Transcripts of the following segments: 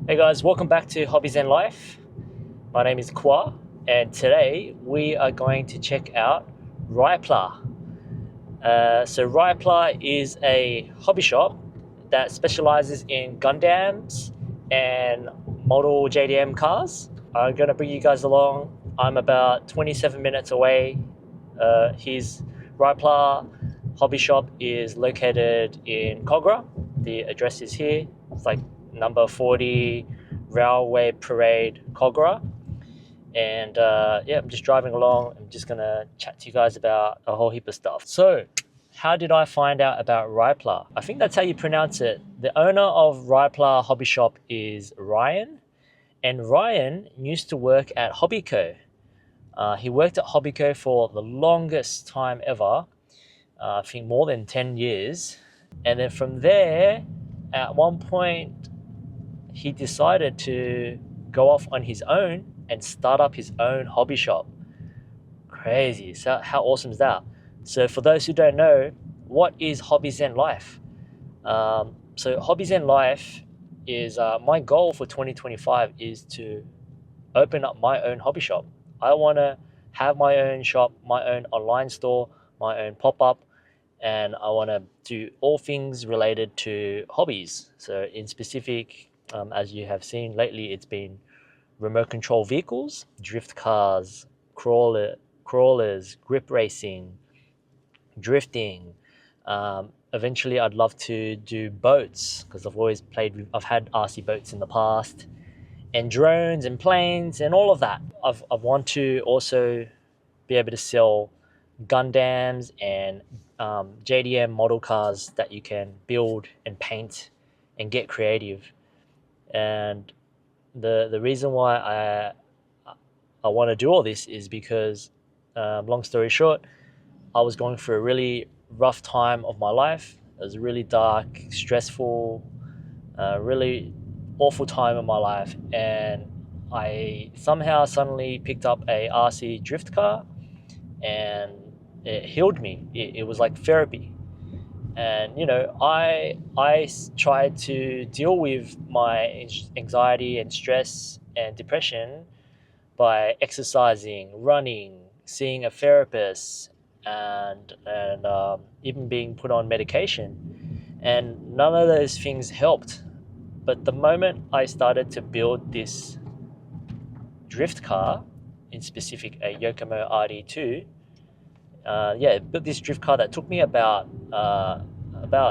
Hey guys, welcome back to Hobby Zen Life. My name is Kwa, and today we are going to check out RhyPla. So RhyPla is a hobby shop that specializes in Gundams and model JDM cars. I'm going to bring you guys along. I'm about 27 minutes away. His RhyPla hobby shop is located in Kogarah. The address is here. It's like number 40 Railway Parade, Kogarah. And yeah, I'm just driving along. I'm just gonna chat to you guys about a whole heap of stuff. So, how did I find out about RhyPla? I think that's how you pronounce it. The owner of RhyPla Hobby Shop is Ryan, and Ryan used to work at Hobbyco. He worked at Hobbyco for the longest time ever, I think more than 10 years. And then from there, at one point, he decided to go off on his own and start up his own hobby shop. Crazy. So how awesome is that? So for those who don't know, what is Hobby Zen Life? So Hobby Zen Life is my goal for 2025 is to open up my own hobby shop. I want to have my own shop, my own online store, my own pop-up, and I want to do all things related to hobbies. So in specific, as you have seen lately, it's been remote control vehicles, drift cars, crawlers, grip racing, drifting. Eventually, I'd love to do boats because I've had RC boats in the past, and drones and planes and all of that. I want to also be able to sell Gundams and JDM model cars that you can build and paint and get creative. And the reason why I want to do all this is because, long story short, I was going through a really rough time of my life. It was really dark, stressful, really awful time in my life, and I somehow suddenly picked up a RC drift car, and it healed me. It was like therapy. And I tried to deal with my anxiety and stress and depression by exercising, running, seeing a therapist, and even being put on medication. And none of those things helped. But the moment I started to build this drift car, in specific a Yokomo RD2, built this drift car that took me about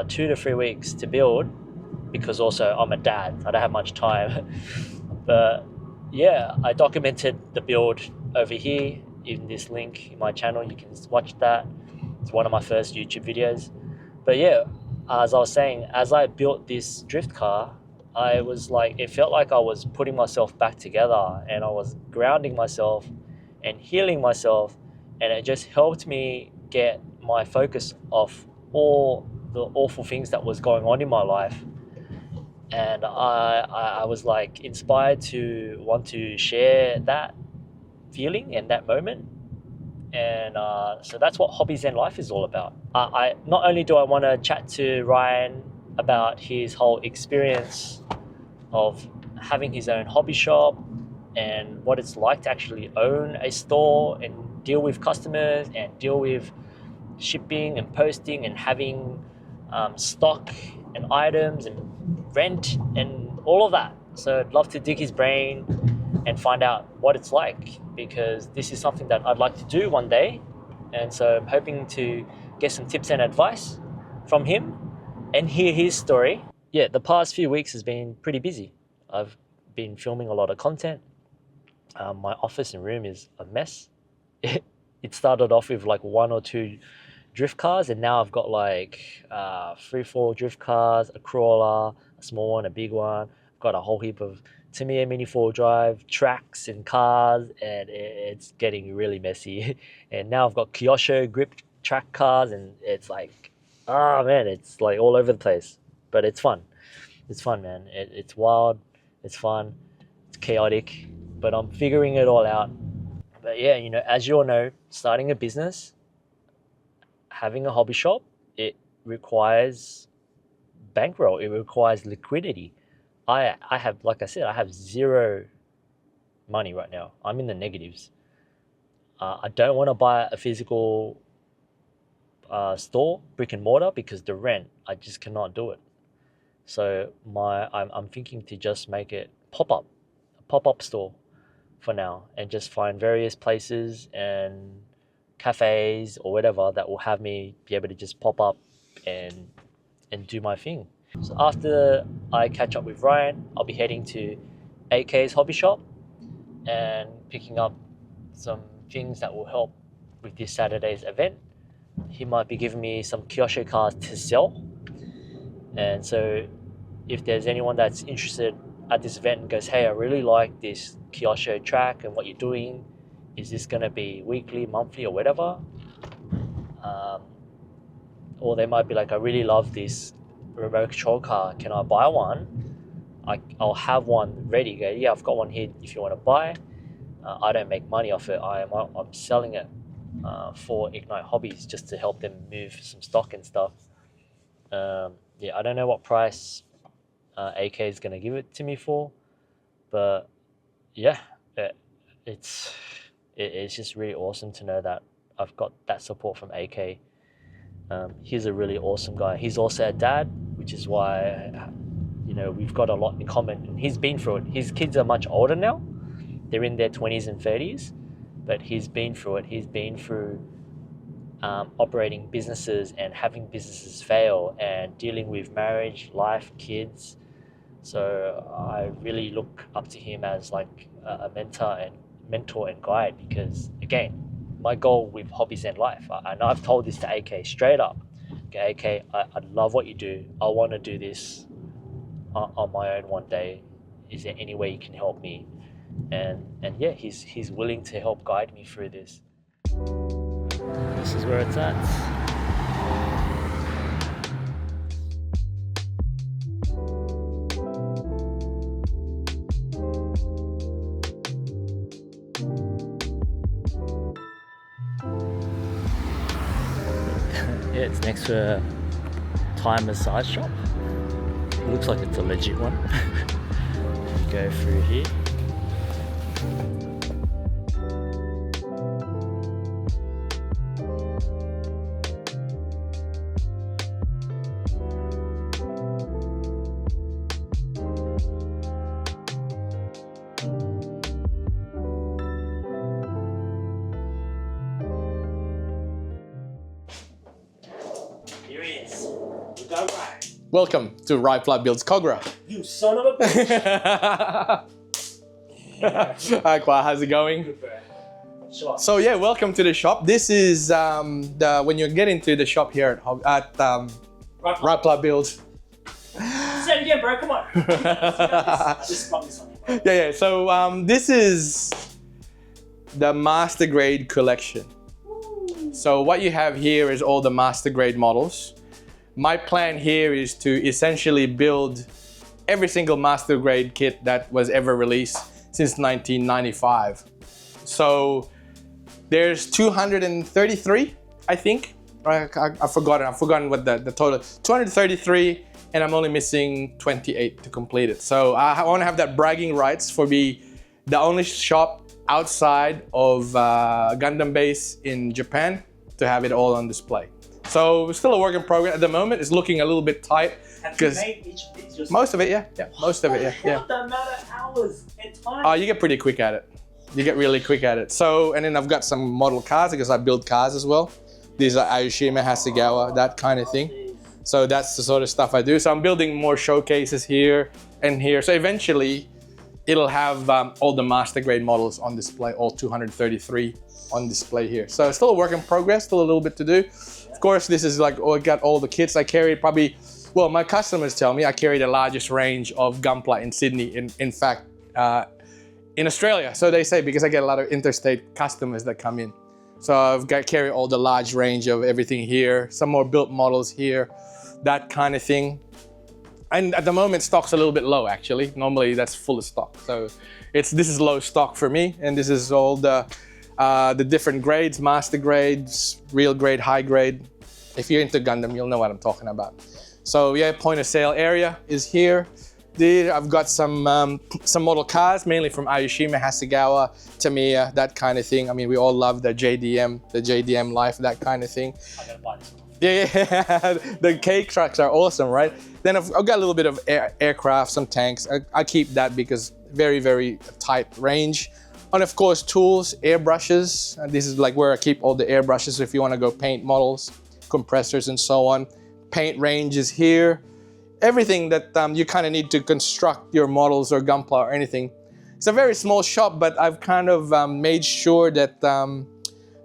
2 to 3 weeks to build, because also I'm a dad, I don't have much time. But yeah, I documented the build over here in this link in my channel. You can watch that. It's one of my first YouTube videos. But yeah, as I was saying, as I built this drift car, I was like, it felt like I was putting myself back together, and I was grounding myself and healing myself, and it just helped me get my focus off all the awful things that was going on in my life. And I was like inspired to want to share that feeling and that moment. And so that's what Hobby Zen Life is all about. I not only do I want to chat to Ryan about his whole experience of having his own hobby shop and what it's like to actually own a store and deal with customers and deal with shipping and posting and having stock and items and rent and all of that. So I'd love to dig his brain and find out what it's like, because this is something that I'd like to do one day. And so I'm hoping to get some tips and advice from him and hear his story. Yeah, the past few weeks has been pretty busy. I've been filming a lot of content. My office and room is a mess. It started off with like one or two drift cars, and now I've got like 3, 4 drift cars, a crawler, a small one, a big one. I've got a whole heap of Tamiya Mini 4-drive tracks and cars, and it's getting really messy. And now I've got Kyosho grip track cars, and it's like, oh man, it's like all over the place. But it's fun. It's fun, man. It's wild. It's fun. It's chaotic. But I'm figuring it all out. But yeah, as you all know, starting a business, having a hobby shop, it requires bankroll. It requires liquidity. I have, like I said, I have zero money right now. I'm in the negatives. I don't want to buy a physical store, brick and mortar, because the rent, I just cannot do it. So I'm thinking to just make it a pop-up store for now, and just find various places and cafes or whatever that will have me be able to just pop up and do my thing. So after I catch up with Ryan, I'll be heading to AK's hobby shop and picking up some things that will help with this Saturday's event. He might be giving me some Kyosho cars to sell, and so if there's anyone that's interested at this event and goes, hey, I really like this Kyosho track and what you're doing, is this going to be weekly, monthly, or whatever? Or they might be like, I really love this remote control car, can I buy one? I'll have one ready. Go, yeah, I've got one here if you want to buy. I don't make money off it. I'm selling it for Ignite Hobbies, just to help them move some stock and stuff. Yeah, I don't know what price AK is going to give it to me for, but yeah, it's just really awesome to know that I've got that support from AK. He's a really awesome guy. He's also a dad, which is why, you know, we've got a lot in common. And he's been through it. His kids are much older now. They're in their 20s and 30s, but he's been through it. He's been through operating businesses and having businesses fail and dealing with marriage, life, kids. So I really look up to him as like a mentor and guide, because again, my goal with Hobby Zen Life, and I've told this to AK straight up, okay, AK, I love what you do. I want to do this on my own one day. Is there any way you can help me? And yeah, he's willing to help guide me through this. This is where it's at. Yeah, it's next to a Thai massage shop. It looks like it's a legit one. Go through here. Here he is. We got Ryan. Welcome to RhyPla Builds Kogarah. You son of a bitch. Hi, Kwa, how's it going? Good, bro. Sure. So yeah, welcome to the shop. This is when you get into the shop here at RhyPla Builds. Say it again, bro. Come on. I just sprung this on you. Yeah. So this is the master grade collection. So what you have here is all the master grade models. My plan here is to essentially build every single master grade kit that was ever released since 1995. So there's 233, I think. I've forgotten what the total. 233, and I'm only missing 28 to complete it. So I want to have that bragging rights for be the only shop outside of Gundam base in Japan to have it all on display. So it's still a work in progress at the moment. It's looking a little bit tight. Have you made each of these yourself? Most of it, yeah. Most of it, yeah. What the amount of hours and time? Oh, you get pretty quick at it. You get really quick at it. So, and then I've got some model cars because I build cars as well. These are Aoshima, Hasegawa, that kind of thing. So that's the sort of stuff I do. So I'm building more showcases here and here. So eventually it'll have all the master grade models on display, all 233 on display here. So it's still a work in progress, still a little bit to do. Of course, this is like, I got all the kits. I carry probably, well, my customers tell me I carry the largest range of Gunpla in Sydney, in fact, in Australia. So they say, because I get a lot of interstate customers that come in. So I've got carry all the large range of everything here, some more built models here, that kind of thing. And at the moment, stock's a little bit low, actually. Normally, that's full of stock. So this is low stock for me, and this is all the different grades, master grades, real grade, high grade. If you're into Gundam, you'll know what I'm talking about. So yeah, point of sale area is here. There I've got some model cars, mainly from Aoshima, Hasegawa, Tamiya, that kind of thing. I mean, we all love the JDM life, that kind of thing. I'm gonna buy this one. Yeah, the K trucks are awesome, right? Then I've got a little bit of aircraft, some tanks. I keep that because very, very tight range. And of course, tools, airbrushes. And this is like where I keep all the airbrushes if you want to go paint models, compressors, and so on. Paint range is here. Everything that you kind of need to construct your models or Gunpla or anything. It's a very small shop, but I've kind of made sure that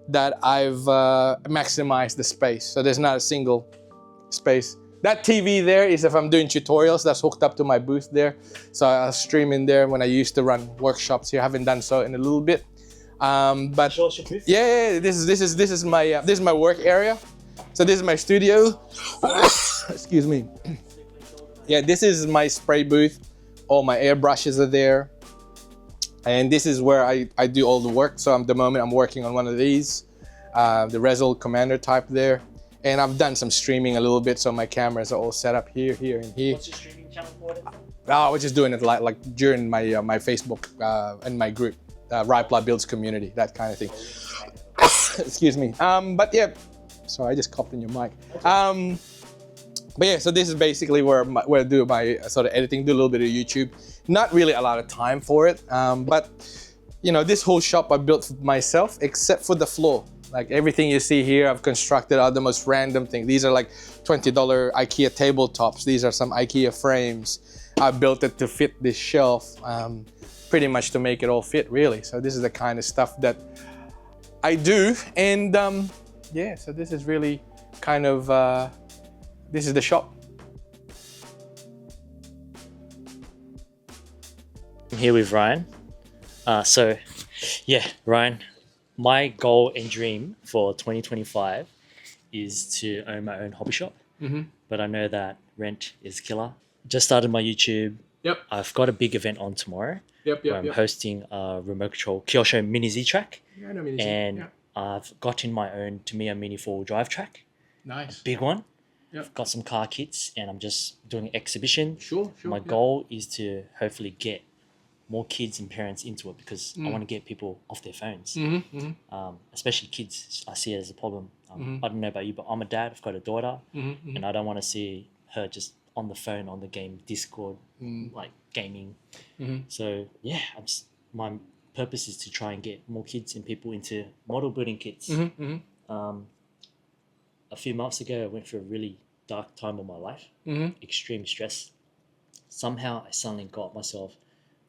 that I've maximized the space. So there's not a single space. That TV there is if I'm doing tutorials, that's hooked up to my booth there. So I'll stream in there when I used to run workshops here. I haven't done so in a little bit. But yeah, this is my work area. So this is my studio. Excuse me. Yeah, this is my spray booth. All my airbrushes are there. And this is where I do all the work. So at the moment I'm working on one of these, the Resol Commander type there. And I've done some streaming a little bit. So my cameras are all set up here, here, and here. What's your streaming channel for it? I was just doing it like during my my Facebook and my group, RhyPla Builds community, that kind of thing. Excuse me. But yeah, sorry, I just coughed in your mic. But yeah, so this is basically where I do my sort of editing, do a little bit of YouTube. Not really a lot of time for it, but you know, this whole shop I built myself, except for the floor. Like everything you see here, I've constructed out the most random things. These are like $20 IKEA tabletops. These are some IKEA frames. I built it to fit this shelf, pretty much to make it all fit, really. So this is the kind of stuff that I do, and yeah. So this is really kind of. This is the shop. I'm here with Ryan. So, yeah, Ryan, my goal and dream for 2025 is to own my own hobby shop. But I know that rent is killer. Just started my YouTube. Yep. I've got a big event on tomorrow. Where I'm hosting a remote control Kyosho Mini Z track. Yeah, I know Mini Z. And yeah. I've gotten my own Tamiya Mini 4-wheel drive track. Nice. Big one. Yep. Got some car kits and I'm just doing an exhibition. Sure. My goal is to hopefully get more kids and parents into it because I want to get people off their phones. Especially kids, I see it as a problem. I don't know about you, but I'm a dad, I've got a daughter, and I don't want to see her just on the phone, on the game, Discord, like gaming. So yeah, my purpose is to try and get more kids and people into model building kits. A few months ago, I went through a really dark time of my life, extreme stress. Somehow, I suddenly got myself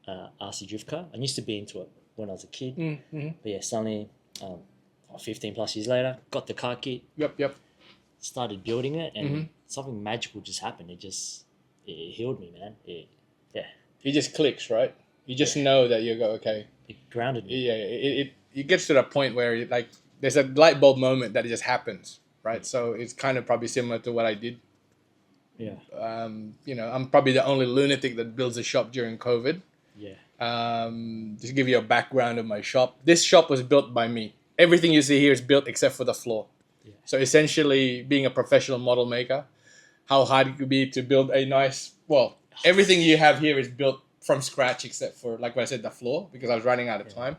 an RC drift car. I used to be into it when I was a kid, but yeah, suddenly, 15 plus years later, got the car kit. Started building it, and something magical just happened. It healed me, man. It just clicks, right? You just know that you go, okay. It grounded me. Yeah, it gets to that point where like there's a light bulb moment that it just happens. Right, so it's kind of probably similar to what I did. Yeah. You know, I'm probably the only lunatic that builds a shop during COVID. Yeah. Just to give you a background of my shop. This shop was built by me. Everything you see here is built except for the floor. Yeah. So essentially, being a professional model maker, how hard it could be to build a nice. Well, everything you have here is built from scratch except for, like what I said, the floor, because I was running out of time.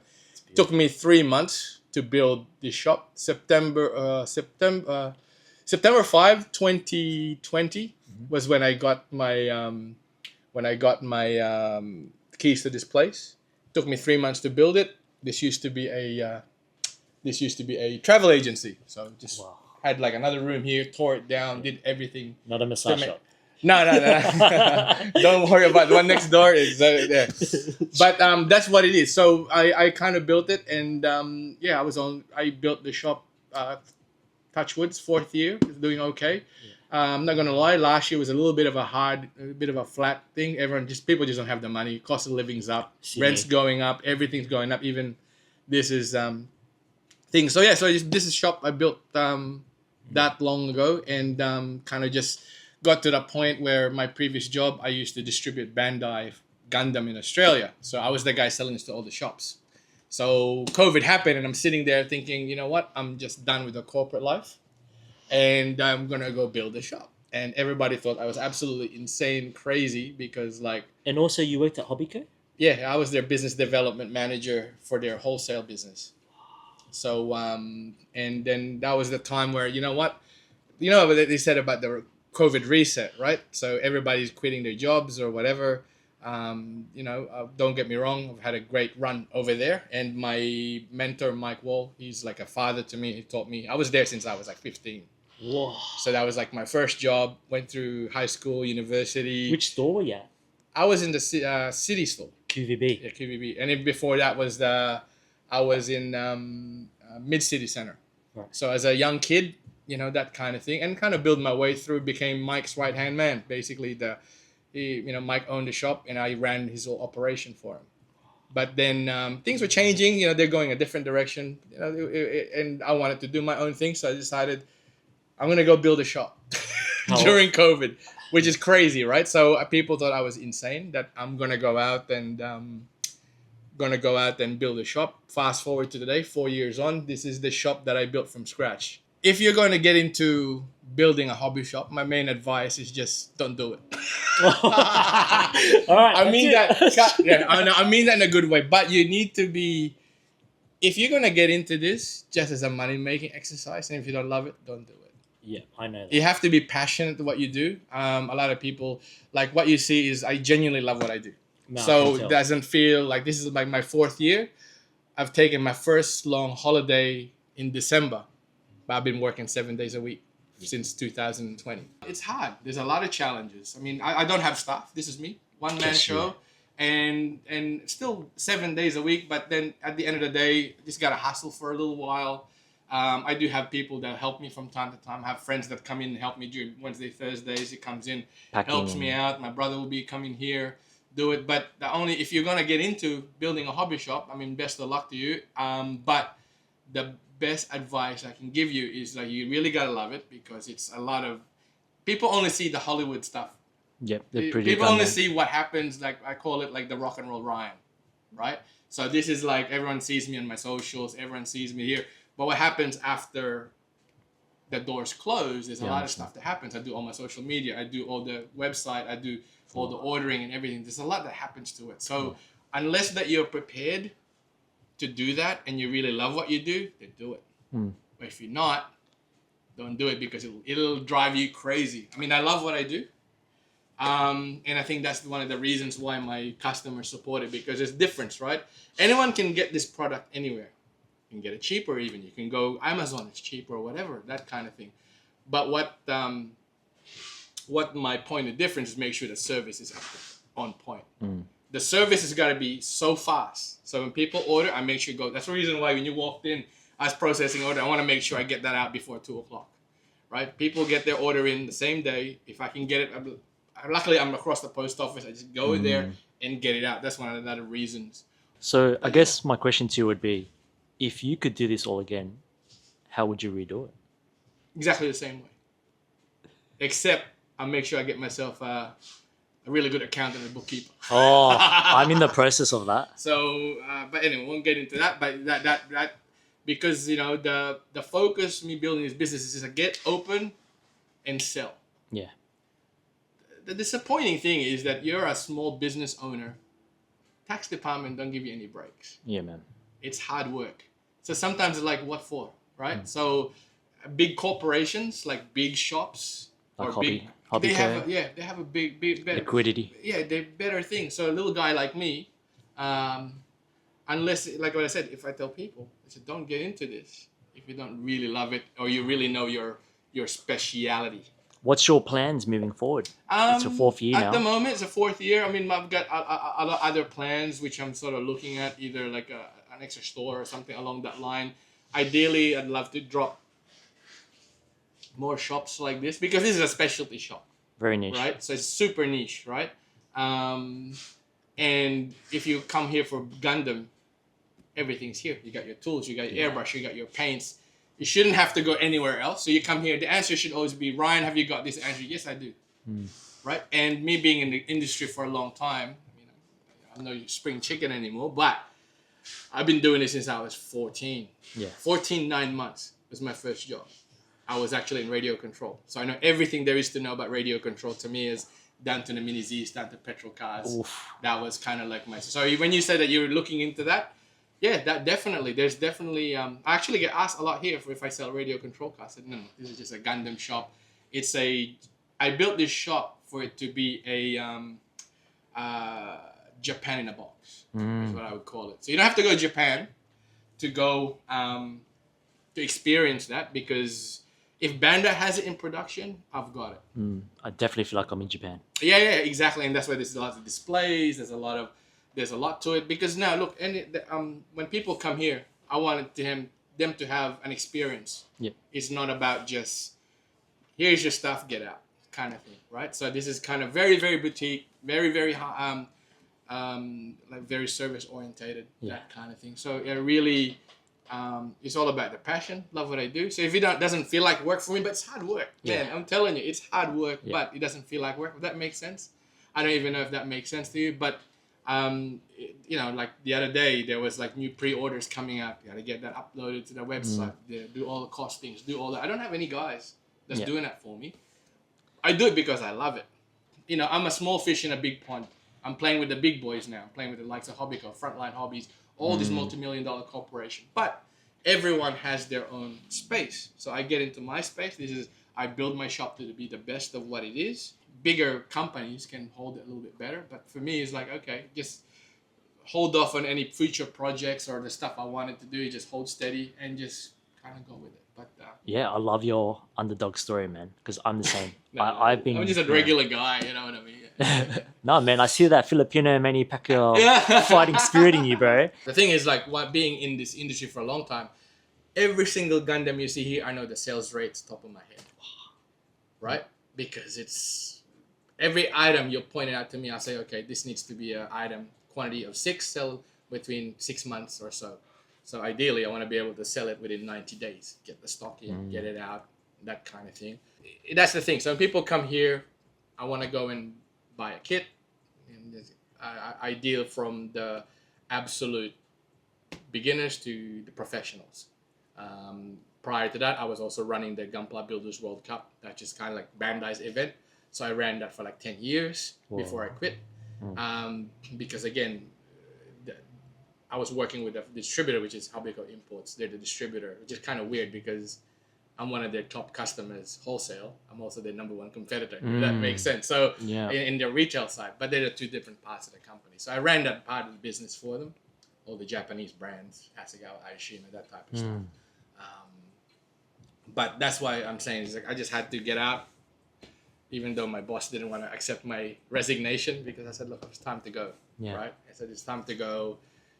It took me 3 months to build this shop. September 5, 2020 was when I got my keys to this place. It took me 3 months to build it. This used to be a travel agency, so just had like another room here, tore it down, did everything. Not a massage shop. No. Don't worry about the one next door. But that's what it is. So I kind of built it, and yeah, I built the shop. Touch wood's 4th year, it's doing okay. I'm not gonna lie. Last year was a little bit of a flat thing. People just don't have the money. Cost of living's up, rent's going up, everything's going up. Even this is thing. So yeah, this is shop I built that long ago, and kind of just got to the point where my previous job, I used to distribute Bandai Gundam in Australia. So I was the guy selling this to all the shops. So COVID happened, and I'm sitting there thinking, you know what? I'm just done with the corporate life, and I'm gonna go build a shop. and everybody thought I was absolutely insane, crazy, because like, And also, you worked at Hobbyco? yeah, I was their business development manager for their wholesale business. So and then that was the time where, you know what, what they said about the COVID reset, right? So everybody's quitting their jobs or whatever. Don't get me wrong, I've had a great run over there, and my mentor Mike Wall, he's like a father to me. He taught me. I was there since I was like 15. Whoa. So that was like my first job. Went through high school, university. Which store were you at? I was in the city store. QVB. Yeah, QVB. And then before that was I was in Mid City Center. Right. So as a young kid, that kind of thing, and kind of build my way through. Became Mike's right hand man. Basically, Mike owned the shop, and I ran his whole operation for him. But then things were changing. They're going a different direction. And I wanted to do my own thing, so I decided I'm gonna go build a shop during COVID, which is crazy, right? So people thought I was insane, that I'm gonna go out and build a shop. Fast forward to today, 4 years on, this is the shop that I built from scratch. If you're going to get into building a hobby shop, my main advice is just don't do it. All right, I mean that in a good way, but you need to be. If you're gonna get into this just as a money-making exercise, and if you don't love it, don't do it. Yeah, I know that. You have to be passionate to what you do. A lot of people, like, what you see is I genuinely love what I do. No, So it doesn't feel like this is like my 4th year. I've taken my first long holiday in December, but I've been working 7 days a week since 2020. It's hard. There's a lot of challenges. I mean, I don't have staff. This is me, one-man show. And still 7 days a week, but then at the end of the day, just gotta hustle for a little while. I do have people that help me from time to time. I have friends that come in and help me during Wednesday, Thursdays. He comes in, helps me out. My brother will be coming here, do it. But if you're gonna get into building a hobby shop, I mean, best of luck to you. But the best advice I can give you is that you really gotta love it, because it's a lot of people only see the Hollywood stuff. Yep, they're pretty. People only see what happens. Like, I call it like the rock and roll Ryan, right? So this is like, everyone sees me on my socials, everyone sees me here. But what happens after the doors close? There's a lot of stuff that happens. I do all my social media. I do all the website. I do all the ordering and everything. There's a lot that happens to it. So unless that you're prepared to do that and you really love what you do, then do it. But if you're not, don't do it, because it'll drive you crazy. I mean, I love what I do. And I think that's one of the reasons why my customers support it, because there's difference, right? Anyone can get this product anywhere. You can get it cheaper even. You can go Amazon, it's cheaper or whatever, that kind of thing. But what my point of difference is, make sure the service is on point. The service has got to be so fast. So when people order, I make sure go. That's the reason why when you walked in, I was processing order. I want to make sure I get that out before 2 o'clock, right? People get their order in the same day. If I can get it, luckily I'm across the post office. I just go there and get it out. That's one of the other reasons. So I guess my question to you would be, if you could do this all again, how would you redo it? Exactly the same way. Except I make sure I get myself a really good accountant and bookkeeper. Oh, I'm in the process of that. So, but anyway, we won't get into that. But that because the focus of me building this business is to get open and sell. Yeah. The disappointing thing is that you're a small business owner. Tax department don't give you any breaks. Yeah, man. It's hard work. So sometimes it's like, what for, right? So big corporations, like big shops, like or Hobby they have a big better liquidity. Yeah, they're better things. So a little guy like me, unless, like what I said, if I tell people, I said, don't get into this if you don't really love it or you really know your speciality. What's your plans moving forward? It's your 4th year now. At the moment, it's a 4th year. I mean, I've got other plans which I'm sort of looking at, either like an extra store or something along that line. Ideally, I'd love to drop more shops like this, because this is a specialty shop. Very niche. Right? So it's super niche, right? And if you come here for Gundam, everything's here. You got your tools, you got your airbrush, you got your paints. You shouldn't have to go anywhere else. So you come here. The answer should always be, Ryan, have you got this? Answer, yes, I do. Right? And me being in the industry for a long time, I'm no spring chicken anymore, but I've been doing this since I was 14. Yeah. 9 months was my first job. I was actually in radio control. So I know everything there is to know about radio control. To me, is down to the Mini Zs, down to petrol cars. Oof. That was kind of like my. So when you said that you were looking into that, yeah, that definitely. There's definitely. I actually get asked a lot here if I sell radio control cars. I said, no, this is just a Gundam shop. It's a. I built this shop for it to be a Japan in a box. Is what I would call it. So you don't have to go to Japan to go to experience that, because if Bandai has it in production, I've got it. I definitely feel like I'm in Japan. Yeah, exactly, and that's why there's a lot of displays. There's a lot to it, because now look, when people come here, I wanted them to have an experience. Yep. It's not about just here's your stuff, get out kind of thing, right? So this is kind of very, very boutique, very, very like very service orientated, that kind of thing. So it really. It's all about the passion. Love what I do. So if it doesn't feel like work for me, but it's hard work, man. I'm telling you, it's hard work, but it doesn't feel like work. If that makes sense. I don't even know if that makes sense to you, but like the other day there was like new pre-orders coming up. You gotta get that uploaded to the website. Do all the costings. Do all that. I don't have any guys that's doing that for me. I do it because I love it. I'm a small fish in a big pond. I'm playing with the big boys now. I'm playing with the likes of Hobby Co, Frontline Hobbies. All these multi-million-dollar corporation, but everyone has their own space. So I get into my space. I build my shop to be the best of what it is. Bigger companies can hold it a little bit better, but for me, it's like, okay, just hold off on any future projects or the stuff I wanted to do. Just hold steady and just kind of go with it. But yeah, I love your underdog story, man, because I'm the same. I'm just a regular guy, you know what I mean? No, man, I see that Filipino Manny Pacquiao fighting spirit in you, bro. The thing is, like, being in this industry for a long time, every single Gundam you see here, I know the sales rates top of my head, right? Because it's every item you're pointing out to me, I say, okay, this needs to be an item quantity of 6, sell within 6 months or so. So ideally, I want to be able to sell it within 90 days, get the stock in, get it out, that kind of thing. That's the thing. So when people come here, I want to go and buy a kit. And I deal from the absolute beginners to the professionals. Prior to that, I was also running the Gunpla Builders World Cup. That's just kind of like Bandai's event. So I ran that for like 10 years before I quit. Because again, I was working with a distributor, which is Hobby Co Imports. They're the distributor, which is kind of weird because I'm one of their top customers wholesale. I'm also their number one competitor. If that makes sense. So in their retail side, but they're the two different parts of the company. So I ran that part of the business for them. All the Japanese brands, Hasegawa, Aishima, that type of stuff. But that's why I'm saying is like I just had to get out, even though my boss didn't want to accept my resignation, because I said, look, it's time to go. Right? I said, it's time to go.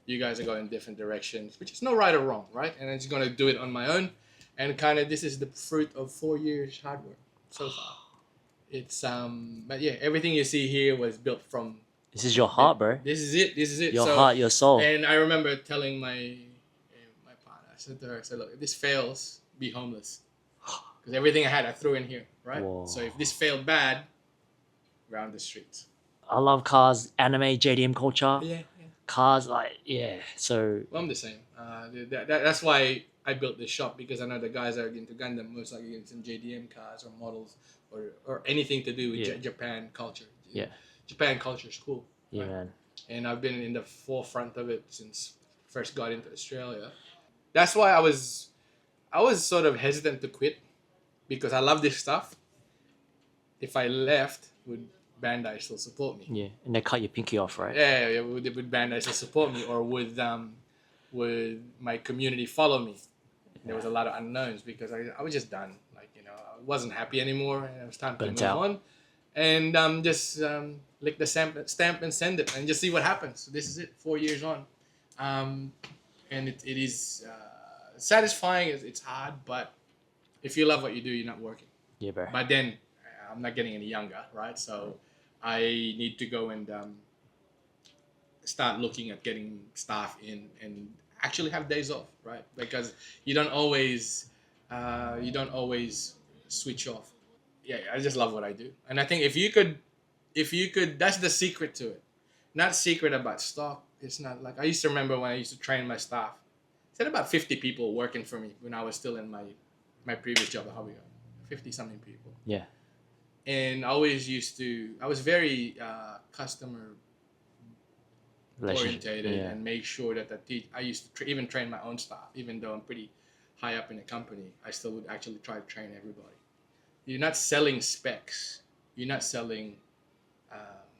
You guys are going in different directions, which is no right or wrong, right? And I'm just going to do it on my own. And kind of this is the fruit of 4 years hard work so far. It's but yeah, everything you see here was built from. This is your heart, bro. This is it. Your heart, your soul. And I remember telling my partner, I said to her, I said, look, if this fails, be homeless, because everything I had I threw in here, right? Whoa. So if this failed bad, round the streets. I love cars, anime, JDM culture. Yeah. Cars, so. Well, I'm the same. That's why I built this shop, because I know the guys that are into Gundam most likely into some JDM cars or models or anything to do with Japan culture. Yeah. Japan culture is cool. Yeah, right? man. And I've been in the forefront of it since first got into Australia. That's why I was sort of hesitant to quit, because I love this stuff. If I left, would Bandai still support me? Yeah, and they cut your pinky off, right? Yeah. Would Bandai still support me, or would my community follow me? There was a lot of unknowns, because I was just done. Like, I wasn't happy anymore, and it was time to move on. And just lick the stamp and send it, and just see what happens. So this is it, 4 years on. And it is satisfying. It's hard, but if you love what you do, you're not working. Yeah, bro. But then I'm not getting any younger, right? So I need to go and start looking at getting staff in and actually have days off, right? Because you don't always switch off. Yeah, I just love what I do, and I think if you could, that's the secret to it. Not secret about stock. It's not like I used to remember when I used to train my staff. I had about 50 people working for me when I was still in my my previous job at Hobby Zen, 50 something people. Yeah. And I always I was very customer orientated and make sure that I used to even train my own staff, even though I'm pretty high up in the company, I still would actually try to train everybody. You're not selling specs. You're not selling.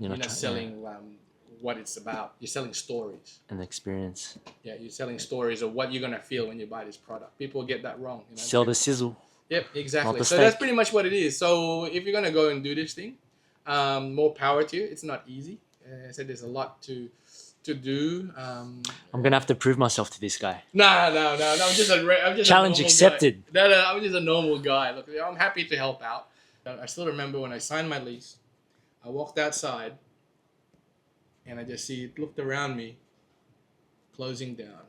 You're not selling what it's about. You're selling stories and experience. Yeah, you're selling stories of what you're gonna feel when you buy this product. People get that wrong. You know? Sell the sizzle. Yep, exactly. So steak. that's pretty much what it is. So if you're gonna go and do this thing, more power to you. It's not easy. I said there's a lot to do. I'm gonna have to prove myself to this guy. No. I'm just challenge accepted. No, I'm just a normal guy. Look, I'm happy to help out. I still remember when I signed my lease. I walked outside, and I just looked around me, closing down,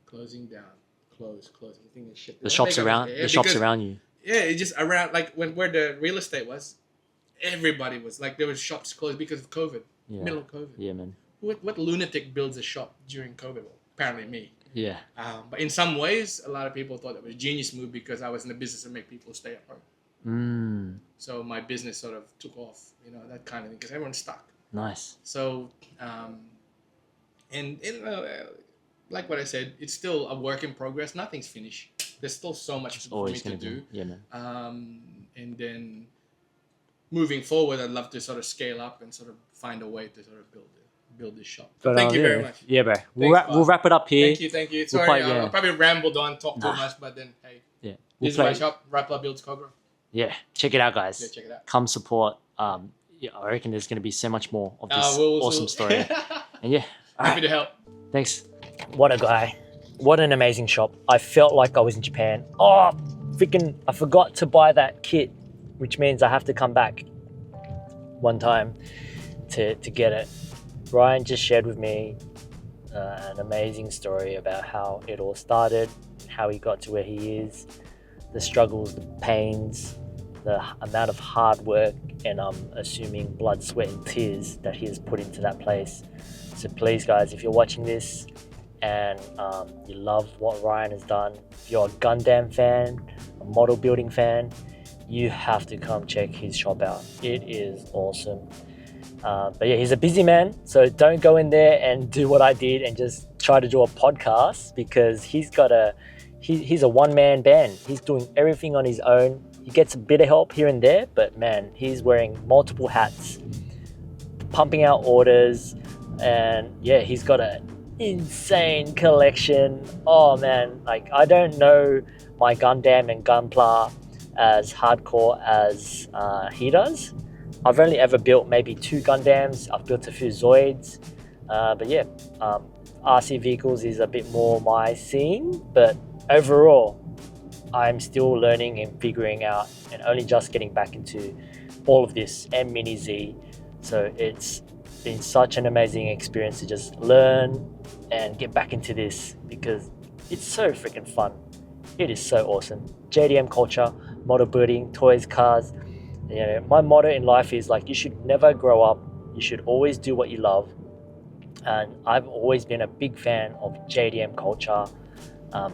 close. I'm thinking, shit. The shops around you. Yeah, it just around where the real estate was. Everybody was there was shops closed because of COVID. Yeah. Middle of COVID. Yeah, man. What lunatic builds a shop during COVID? Well, apparently me. Yeah. But in some ways, a lot of people thought it was a genius move because I was in the business to make people stay at home. So my business sort of took off, that kind of thing, because everyone's stuck. Nice. So, and like what I said, it's still a work in progress. Nothing's finished. There's still so much for me to do. Yeah, man. And then moving forward, I'd love to sort of scale up and sort of find a way to sort of build this shop. Thank you very much. Yeah, bro. We'll wrap it up here. Thank you. Sorry, I probably rambled on, talked too much, but then, hey. Yeah. This is my shop, RhyPla Builds Kogarah. Yeah, check it out, guys. Yeah, check it out. Come support. I reckon there's going to be so much more of this awesome story. And yeah. Happy to help. Thanks. What a guy. What an amazing shop. I felt like I was in Japan. Oh, freaking, I forgot to buy that kit, which means I have to come back one time to get it. Ryan just shared with me an amazing story about how it all started, how he got to where he is, the struggles, the pains, the amount of hard work, and I'm assuming blood, sweat, and tears that he has put into that place. So please, guys, if you're watching this and you love what Ryan has done, if you're a Gundam fan, a model building fan, you have to come check his shop out. It is awesome. But yeah, he's a busy man, so don't go in there and do what I did and just try to do a podcast, because he's a one-man band. He's doing everything on his own. He gets a bit of help here and there, but man, he's wearing multiple hats, pumping out orders, and yeah, he's got an insane collection. Oh man, I don't know my Gundam and Gunpla as hardcore as he does. I've only ever built maybe 2 Gundams. I've built a few Zoids, but yeah, RC vehicles is a bit more my scene, but overall, I'm still learning and figuring out and only just getting back into all of this and Mini Z. So it's been such an amazing experience to just learn and get back into this, because it's so freaking fun. It is so awesome. JDM culture, model building, toys, cars. My motto in life is you should never grow up. You should always do what you love. And I've always been a big fan of JDM culture,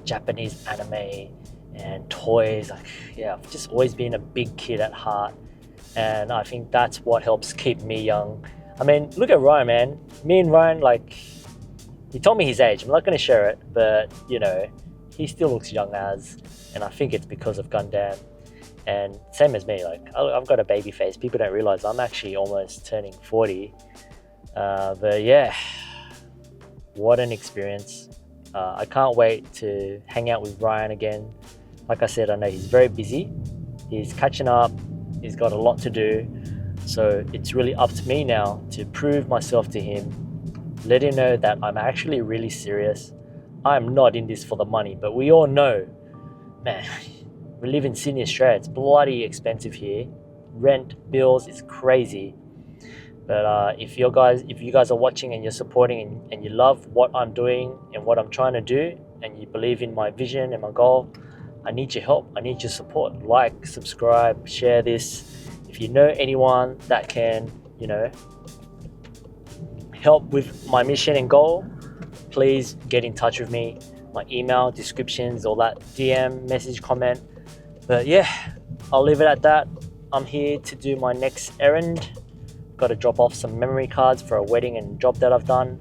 Japanese anime, and toys. I've just always been a big kid at heart, and I think that's what helps keep me young. I mean, look at Ryan, man. Me and Ryan, he told me his age. I'm not going to share it, but he still looks young as, and I think it's because of Gundam. And same as me, I've got a baby face. People don't realize I'm actually almost turning 40. But yeah, what an experience. I can't wait to hang out with Ryan again. Like I said, I know he's very busy. He's catching up. He's got a lot to do. So it's really up to me now to prove myself to him, let him know that I'm actually really serious. I'm not in this for the money, but we all know, man, we live in Sydney, Australia. It's bloody expensive here. Rent, bills, is crazy. But if you guys are watching and you're supporting and you love what I'm doing and what I'm trying to do, and you believe in my vision and my goal, I need your help. I need your support. Like, subscribe, share this. If you know anyone that can, help with my mission and goal, please get in touch with me. My email, descriptions, all that, DM, message, comment. But yeah, I'll leave it at that. I'm here to do my next errand. Got to drop off some memory cards for a wedding and job that I've done.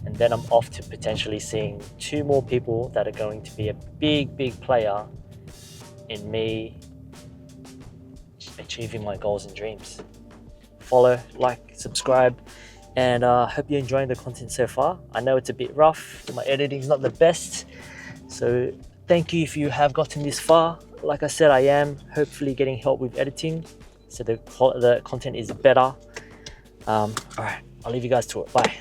And then I'm off to potentially seeing 2 more people that are going to be a big player in me achieving my goals and dreams. Follow, like, subscribe, and hope you're enjoying the content so far. I know it's a bit rough, my editing's not the best, so thank you if you have gotten this far. Like I said, I am hopefully getting help with editing, so the content is better. All right, I'll leave you guys to it. Bye.